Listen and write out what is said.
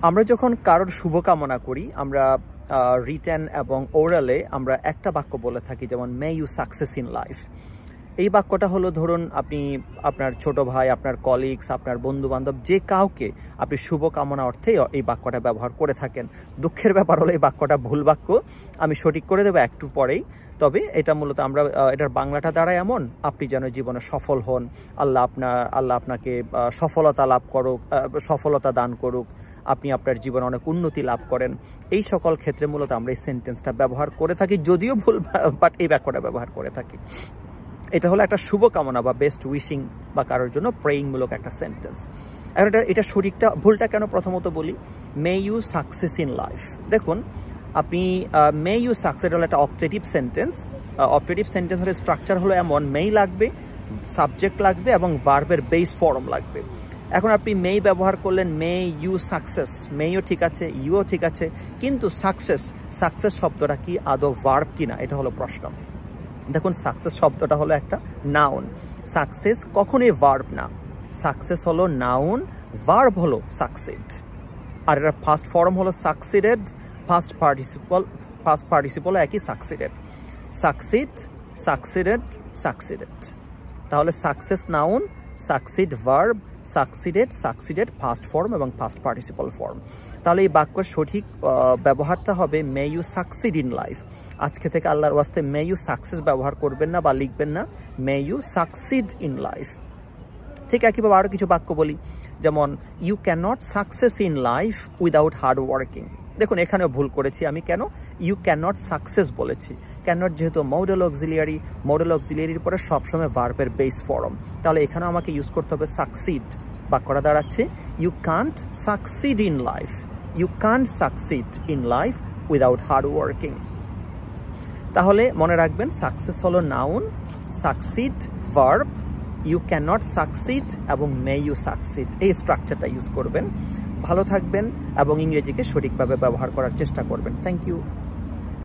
আমরা যখন কারোর শুভকামনা করি, আমরা রিটেন এবং ওরালে আমরা একটা বাক্য বলে থাকি, যেমন may you success in life. এই বাক্যটা হলো, ধরুন আপনি আপনার ছোট ভাই, আপনার কলিগস, আপনার বন্ধুবান্ধব যে কাউকে আপনি শুভকামনা অর্থে এই বাক্যটা ব্যবহার করে থাকেন। দুঃখের ব্যাপার হলো এই বাক্যটা ভুল বাক্য, আমি সঠিক করে দেবো একটু পরেই। তবে এটা মূলত আমরা এটার বাংলাটা দাঁড়ায় এমন, আপনি যেন জীবনে সফল হন, আল্লাহ আপনাকে সফলতা লাভ করুক, সফলতা দান করুক, আপনি আপনার জীবনে অনেক উন্নতি লাভ করেন। এই সকল ক্ষেত্রে মূলত আমরা এই সেন্টেন্সটা ব্যবহার করে থাকি, যদিও ভুল, বাট এই বাক্যটা ব্যবহার করে থাকি। এটা হলো একটা শুভকামনা বা বেস্ট উইশিং বা কারোর জন্য প্রেয়িংমূলক একটা সেন্টেন্স। আর এটা সঠিকটা ভুলটা কেন প্রথমত বলি। May you success in life, দেখুন আপনি মে ইউ সাকসেস হলো একটা অবজেক্টিভ সেন্টেন্স। অবজেক্টিভ সেন্টেন্সের স্ট্রাকচার হলো এমন, মেই লাগবে, সাবজেক্ট লাগবে এবং ভার্বের বেস ফর্ম লাগবে। এখন আপনি মেই ব্যবহার করলেন, মে ইউ সাকসেস, মেইও ঠিক আছে, ইউও ঠিক আছে, কিন্তু সাকসেস শব্দটা কি আদৌ ভার্ব কিনা, এটা হলো প্রশ্ন। দেখুন সাকসেস শব্দটা হলো একটা নাউন, সাকসেস কখনোই ভার্ব না। সাকসেস হলো নাউন, ভার্ব হলো সাকসিড। আর এটার ফার্স্ট ফর্ম হলো সাকসিডেড, ফার্স্ট পার্টিসিপল একই, সাকসিডেড, সাকসিড, সাকসিডেড, সাকসিডেড। তাহলে success noun, succeed verb, succeeded first form এবং ফার্স্ট পার্টিসিপল ফর্ম। তাহলে এই বাক্যের সঠিক ব্যবহারটা হবে may you succeed in life. আজকে থেকে আল্লাহর ওয়াস্তে মে ইউ সাকসেস ব্যবহার করবেন না বা লিখবেন না, may you succeed in life. ঠিক একইভাবে আরও কিছু বাক্য বলি, যেমন you can not success in life without hard working. দেখুন এখানেও ভুল করেছি আমি, কেন ইউ ক্যান নট সাকসেস বলেছি। ক্যান নট যেহেতু মডেল অক্সিলিয়ারির পরে সবসময় ভার্বের বেস ফর্ম, তাহলে এখানেও আমাকে ইউজ করতে হবে সাকসিড। বাক্যটা দাঁড়াচ্ছে you can't succeed in life, you can't succeed in life without hard working. তাহলে মনে রাখবেন সাকসেস হলো noun, succeed verb, you can not succeed এবং মে ইউ সাকসিড, এই স্ট্রাকচারটা ইউজ করবেন। ভালো থাকবেন এবং ইংরেজিকে সঠিকভাবে ব্যবহার করার চেষ্টা করবেন। Thank you.